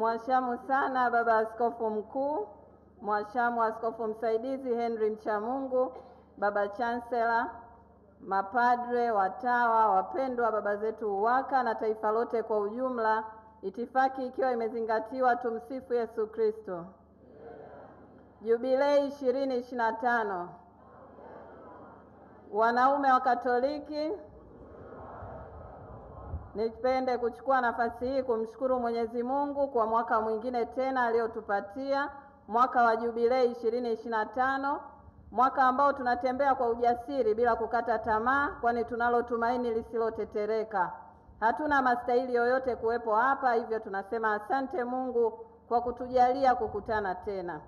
Mwashamu sana Baba Askofu Mkuu, Mwashamu Askofu Msaidizi Henry Mchamungu, Baba Chancellor, mapadre, watawa, wapendwa, baba zetu UWAKA na taifa lote kwa ujumla, itifaki ikiwa imezingatiwa. Tumsifu Yesu Kristo. Jubilei 2025. Wanaume wa Katoliki, nipende kuchukua nafasi hii kumshukuru Mwenyezi Mungu kwa mwaka mwingine tena aliotupatia, mwaka wa Jubilei 2025, mwaka ambao tunatembea kwa ujasiri bila kukata tamaa, kwani tunalo tumaini lisilotetereka. Hatuna mastahili yoyote kuwepo hapa, hivyo tunasema asante Mungu kwa kutujalia kukutana tena.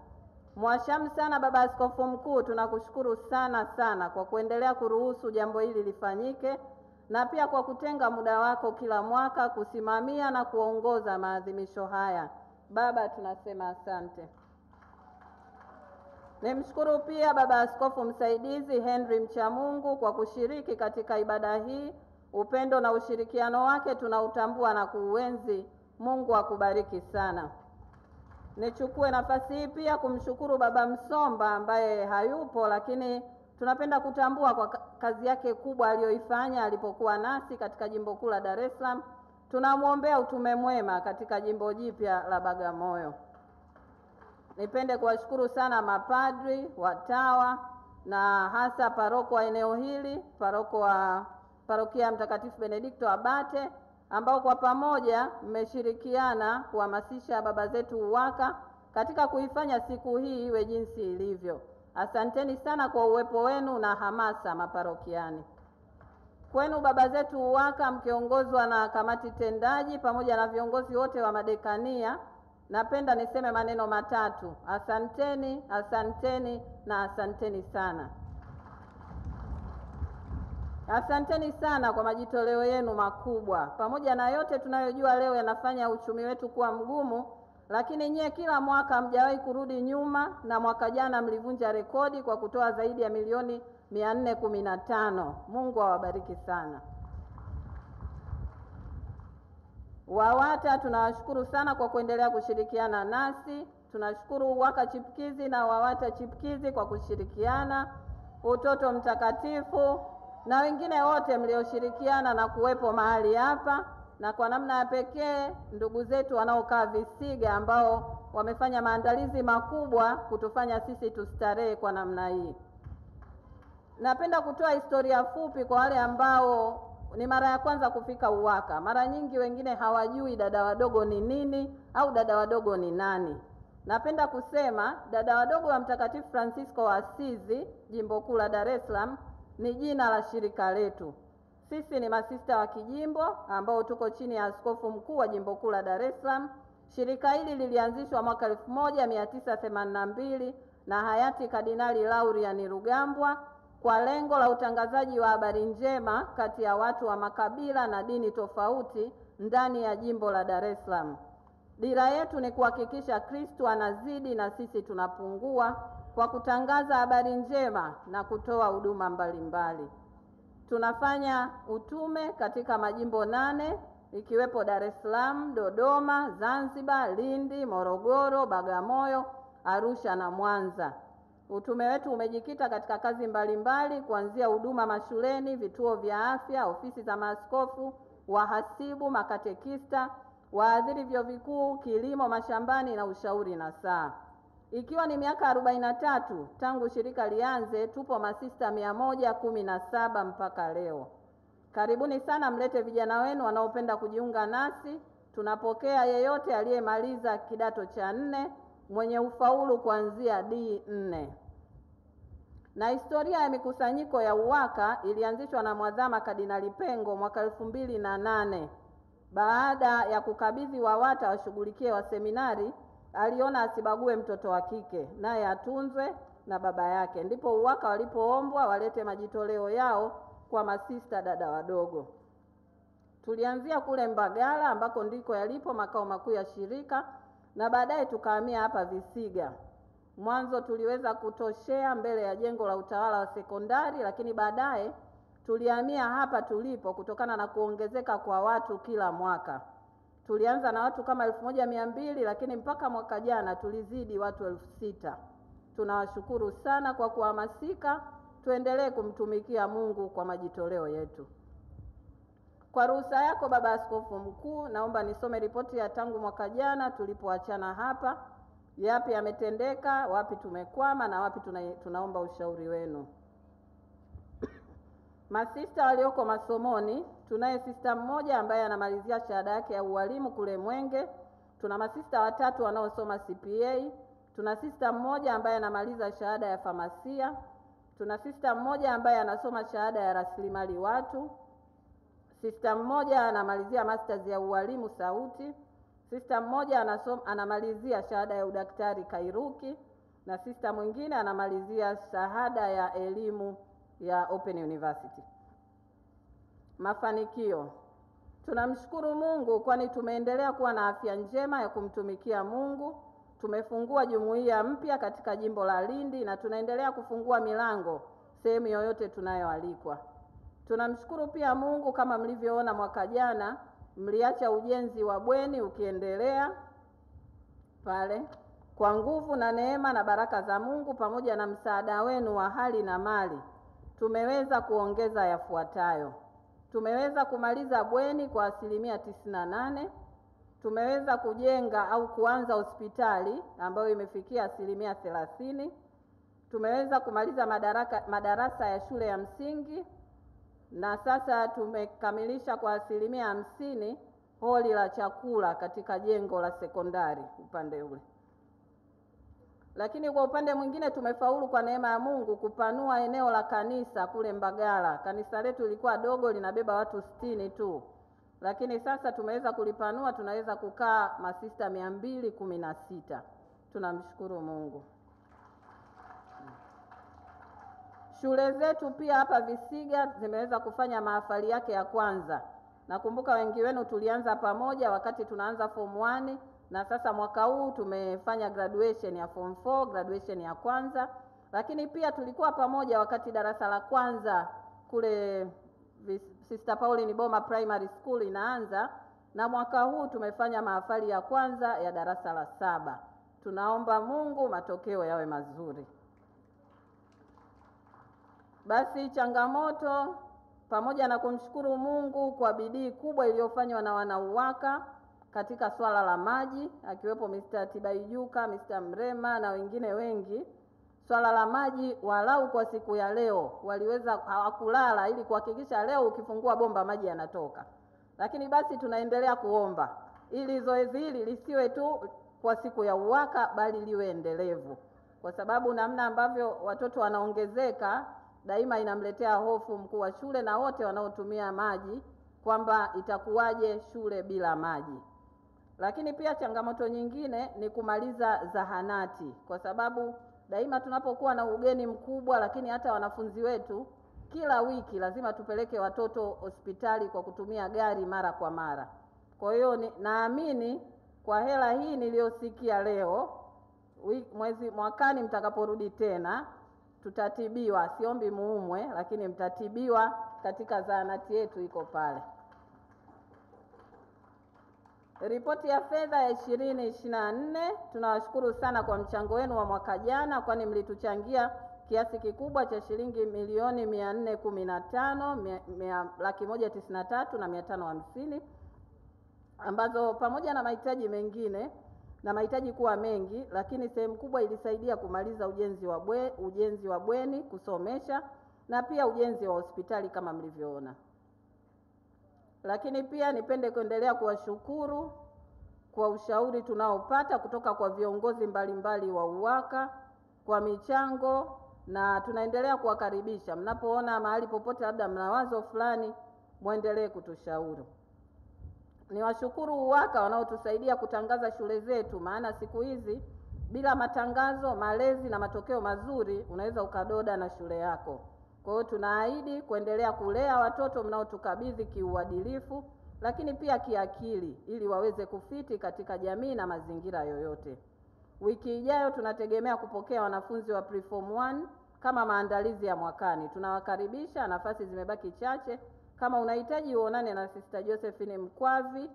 Mwashamu sana Baba Askofu Mkuu, tunakushukuru sana kwa kuendelea kuruhusu jambo hili lifanyike, na pia kwa kutenga muda wako kila mwaka kusimamia na kuongoza maadhimisho haya. Baba, tunasema asante. Nimshukuru pia Baba Askofu Msaidizi Henry Mchamungu kwa kushiriki katika ibada hii. Upendo na ushirikiano wake tunautambua na kuuenzi. Mungu akubariki sana. Nichukue nafasi hii pia kumshukuru Baba Msomba ambaye hayupo, lakini tunapenda kutambua kwa kazi yake kubwa aliyoifanya alipokuwa nasi katika jimbo kuu la Dar es Salaam. Tunamwombea utume mwema katika jimbo jipya la Bagamoyo. Nipende kuwashukuru sana mapadri, watawa na hasa paroko wa eneo hili, paroko wa parokia Mtakatifu Benedikto Abate, ambao kwa pamoja mmeshirikiana kuhamasisha baba zetu UWAKA katika kuifanya siku hii iwe jinsi ilivyo. Asanteni sana kwa uwepo wenu na hamasa maparokiani. Kwenu baba zetu UWAKA mkiongozwa na kamati tendaji pamoja na viongozi wote wa madekania, napenda niseme maneno matatu: asanteni, asanteni na asanteni sana. Asanteni sana kwa majitoleo yenu makubwa. Pamoja na yote tunayojua leo yanafanya uchumi wetu kuwa mgumu, lakini nyie kila mwaka hamjawahi kurudi nyuma, na mwaka jana mlivunja rekodi kwa kutoa zaidi ya milioni 415. Mungu awabariki sana. WAWATA tunawashukuru sana kwa kuendelea kushirikiana nasi. Tunashukuru UWAKA Chipkizi na WAWATA Chipkizi kwa kushirikiana, Utoto Mtakatifu na wengine wote mlioshirikiana na kuwepo mahali hapa, na kwa namna ya pekee ndugu zetu wanaokaa Visiga ambao wamefanya maandalizi makubwa kutufanya sisi tustarehe kwa namna hii. Napenda kutoa historia fupi kwa wale ambao ni mara ya kwanza kufika UWAKA. Mara nyingi wengine hawajui dada wadogo ni nini au dada wadogo ni nani. Napenda kusema dada wadogo wa Mtakatifu Francisco wa Asizi, jimbo kuu la Dar es Salaam, ni jina la shirika letu. Sisi ni masista wa kijimbo ambao tuko chini ya askofu mkuu wa jimbo kuu la Dar es Salaam. Shirika hili lilianzishwa mwaka 1982 na hayati Kardinali Laurian Rugambwa kwa lengo la utangazaji wa habari njema kati ya watu wa makabila na dini tofauti ndani ya jimbo la Dar es Salaam. Dira yetu ni kuhakikisha Kristo anazidi na sisi tunapungua kwa kutangaza habari njema na kutoa huduma mbalimbali. Tunafanya utume katika majimbo 8 ikiwepo Dar es Salaam, Dodoma, Zanzibar, Lindi, Morogoro, Bagamoyo, Arusha na Mwanza. Utume wetu umejikita katika kazi mbalimbali kuanzia huduma mashuleni, vituo vya afya, ofisi za maaskofu, wahasibu, makatekista, waadhiri vyuo vikuu, kilimo mashambani na ushauri na saa. Ikiwa ni miaka 43 tangu shirika lianze, tupo masista 117 mpaka leo. Karibuni sana, mlete vijana wenu wanaopenda kujiunga nasi. Tunapokea yeyote aliyemaliza kidato cha 4 mwenye ufaulu kuanzia D4. Na historia ya mikusanyiko ya UWAKA ilianzishwa na Mwadhama Kardinali Pengo mwaka 2008. Baada ya kukabidhi WAWATA washughulikie wa seminari, aliona asibague mtoto wa kike naye atunzwe na baba yake. Ndipo UWAKA walipoombwa walete majitoleo yao kwa masista dada wadogo. Tulianzia kule Mbagala ambako ndiko yalipo makao makuu ya shirika, na baadaye tukahamia hapa Visiga. Mwanzo tuliweza kutoshea mbele ya jengo la utawala wa sekondari, lakini baadaye tulihamia hapa tulipo kutokana na kuongezeka kwa watu kila mwaka. tulianza na watu kama 1200 lakini mpaka mwaka jana tulizidi watu 6000. Tunawashukuru sana kwa kuhamasika, tuendelee kumtumikia Mungu kwa majitoleo yetu. Kwa ruhusa yako Baba Askofu Mkuu, naomba nisome ripoti ya tangu mwaka jana tulipoachana hapa. Yapi yametendeka, wapi tumekwama na wapi tunaomba ushauri wenu. Masista walioko masomoni, tunaye sista mmoja ambaye anamalizia shahada yake ya ualimu kule Mwenge. Tuna masista watatu wanaosoma CPA. Tuna sista mmoja ambaye anamaliza shahada ya famasia. Tuna sista mmoja ambaye anasoma shahada ya rasilimali watu. Sista mmoja anamalizia masters ya ualimu sauti. Sista mmoja anamalizia shahada ya udaktari Kairuki, na sista mwingine anamalizia shahada ya elimu ya Open University. Mafanikio. Tunamshukuru Mungu kwani tumeendelea kuwa na afya njema ya kumtumikia Mungu. Tumefungua jumuiya mpya katika jimbo la Lindi na tunaendelea kufungua milango sehemu yoyote tunayoalikwa. Tunamshukuru pia Mungu, kama mlivyoona mwaka jana mliacha ujenzi wa bweni ukiendelea pale. Kwa nguvu na neema na baraka za Mungu pamoja na msaada wenu wa hali na mali, tumeweza kuongeza yafuatayo. Tumeweza kumaliza bweni kwa 98%. Tumeweza kujenga au kuanza hospitali ambayo imefikia 30%. Tumeweza kumaliza madarasa ya shule ya msingi, na sasa tumekamilisha kwa 50% holi la chakula katika jengo la sekondari upande ule. Lakini kwa upande mwingine tumefaulu kwa neema ya Mungu kupanua eneo la kanisa kule Mbagala. Kanisa letu lilikuwa dogo, linabeba watu 60 tu. Lakini sasa tumeweza kulipanua, tunaweza kukaa masista 216. Tunamshukuru Mungu. Shule zetu pia hapa Visiga zimeweza kufanya mahafali yake ya kwanza. Nakumbuka wengi wenu tulianza pamoja wakati tunaanza form 1, na sasa mwaka huu tumefanya graduation ya form 4, graduation ya kwanza. Lakini pia tulikuwa pamoja wakati darasa la kwanza kule Sister Pauline Boma Primary School inaanza, na mwaka huu tumefanya mahafali ya kwanza ya darasa la 7. Tunaomba Mungu matokeo yawe mazuri. Basi changamoto, pamoja na kumshukuru Mungu kwa bidii kubwa iliyofanywa na wanauwaka katika swala la maji, akiwepo Mr. Tibaijuka, Mr. Mrema na wengine wengi. Swala la maji walau kwa siku ya leo waliweza, hawakulala ili kuhakikisha leo ukifungua bomba maji yanatoka. Lakini basi tunaendelea kuomba ili zoezi hili lisiwe tu kwa siku ya uwaka bali liwe endelevu, kwa sababu namna ambavyo watoto wanaongezeka daima inamletea hofu mkuu wa shule na wote wanaotumia maji kwamba itakuwaje shule bila maji. Lakini pia changamoto nyingine ni kumaliza zahanati, kwa sababu daima tunapokuwa na ugeni mkubwa, lakini hata wanafunzi wetu kila wiki lazima tupeleke watoto hospitali kwa kutumia gari mara kwa mara. Kwa hiyo naamini kwa hela hii niliyosikia leo, mwakani mtakaporudi tena tutatibiwa. Siombi muumwe, lakini mtatibiwa katika zahanati yetu iko pale. Ripoti ya fedha ya 2024, tunawashukuru sana kwa mchango wenu wa mwaka jana, kwani mlituchangia kiasi kikubwa cha shilingi milioni 415,193,550, ambazo pamoja na mahitaji mengine na mahitaji kuwa mengi, lakini sehemu kubwa ilisaidia kumaliza ujenzi wa bweni, kusomesha na pia ujenzi wa hospitali kama mlivyoona. Lakini pia nipende kuendelea kuwashukuru kwa ushauri tunaopata kutoka kwa viongozi mbalimbali wa UWAKA kwa michango, na tunaendelea kuwakaribisha. Mnapoona mahali popote labda mna wazo fulani, muendelee kutushauri. Niwashukuru UWAKA wanaotusaidia kutangaza shule zetu, maana siku hizi bila matangazo, malezi na matokeo mazuri unaweza ukadoda na shule yako. Kwa hiyo tunaahidi kuendelea kulea watoto mnaotukabidhi kiuadilifu, lakini pia kiakili, ili waweze kufiti katika jamii na mazingira yoyote. Wiki ijayo tunategemea kupokea wanafunzi wa Preform 1 kama maandalizi ya mwakani. Tunawakaribisha, nafasi zimebaki chache. Kama unahitaji uonane na Sister Josephine Mkwavi,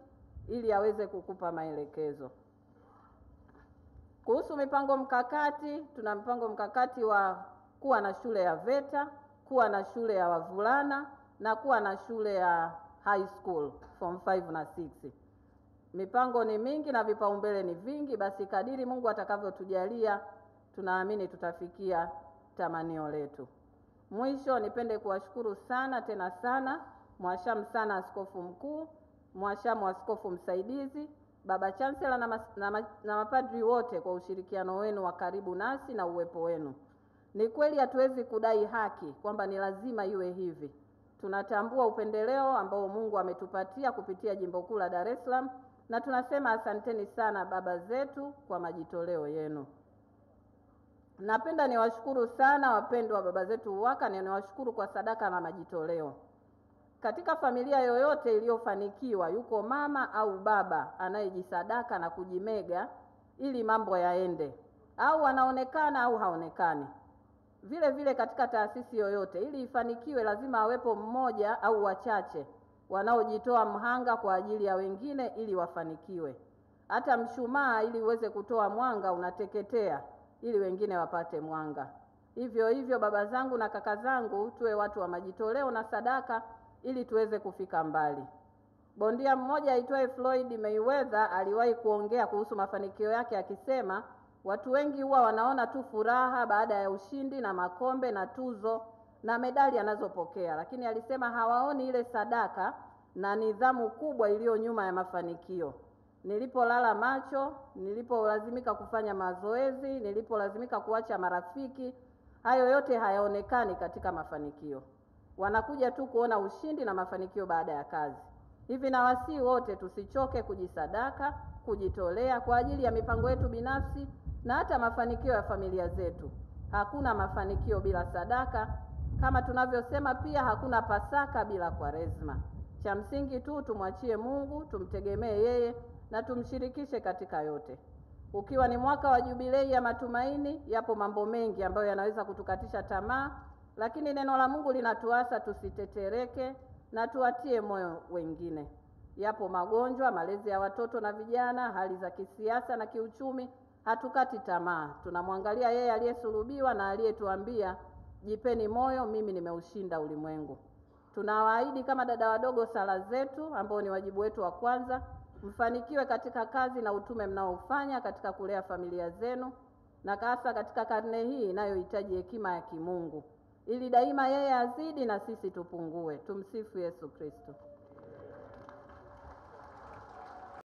ili aweze kukupa maelekezo. Kuhusu mipango mkakati, tuna mpango mkakati wa kuwa na shule ya VETA, kuwa na shule ya wavulana na kuwa na shule ya high school form 5 na 6. Mipango ni mingi na vipaumbele ni vingi, basi kadiri Mungu atakavyotujalia tunaamini tutafikia tamanio letu. Mwisho nipende kuwashukuru sana tena sana Mhashamu sana Askofu Mkuu, Mhashamu Askofu Msaidizi, Baba Chancellor na mapadri wote kwa ushirikiano wenu wa karibu nasi na uwepo wenu. Ni kweli hatuwezi kudai haki kwamba ni lazima iwe hivi. Tunatambua upendeleo ambao Mungu ametupatia kupitia Jimbo Kuu la Dar es Salaam, na tunasema asanteni sana baba zetu kwa majitoleo yenu. Napenda niwashukuru sana wapendwa baba zetu UWAKA, na niwashukuru kwa sadaka na majitoleo. Katika familia yoyote iliyofanikiwa yuko mama au baba anayejisadaka na kujimega ili mambo yaende, au anaonekana au haonekani. Vile vile katika taasisi yoyote ili ifanikiwe lazima awepo mmoja au wachache wanaojitoa mhanga kwa ajili ya wengine ili wafanikiwe. Hata mshumaa ili uweze kutoa mwanga unateketea ili wengine wapate mwanga. Hivyo hivyo baba zangu na kaka zangu, tuwe watu wa majitoleo na sadaka ili tuweze kufika mbali. Bondia mmoja aitwaye Floyd Mayweather aliwahi kuongea kuhusu mafanikio yake akisema, watu wengi huwa wanaona tu furaha baada ya ushindi na makombe na tuzo na medali anazopokea, lakini alisema hawaoni ile sadaka na nidhamu kubwa iliyo nyuma ya mafanikio. Nilipolala macho, nilipolazimika kufanya mazoezi, nilipolazimika kuacha marafiki, hayo yote hayaonekani katika mafanikio. Wanakuja tu kuona ushindi na mafanikio baada ya kazi. Hivi na wasi wote tusichoke kujisadaka, kujitolea kwa ajili ya mipango yetu binafsi na hata mafanikio ya familia zetu. Hakuna mafanikio bila sadaka, kama tunavyosema pia hakuna Pasaka bila Kwaresma. Cha msingi tu tumwachie Mungu, tumtegemee yeye na tumshirikishe katika yote. Ukiwa ni mwaka wa jubilei ya matumaini, yapo mambo mengi ambayo yanaweza kutukatisha tamaa, lakini neno la Mungu linatuasa tusitetereke na tuwatie moyo wengine. Yapo magonjwa, malezi ya watoto na vijana, hali za kisiasa na kiuchumi, hatukati tamaa. Tunamwangalia yeye aliyesulubiwa na aliyetuambia, jipeni moyo, mimi nimeushinda ulimwengu. Tunawaahidi kama dada wadogo sala zetu ambao ni wajibu wetu wa kwanza. Mfanikiwe katika kazi na utume mnaofanya katika kulea familia zenu, na hasa katika karne hii inayohitaji hekima ya kimungu, ili daima yeye azidi na sisi tupungue. Tumsifu Yesu Kristo.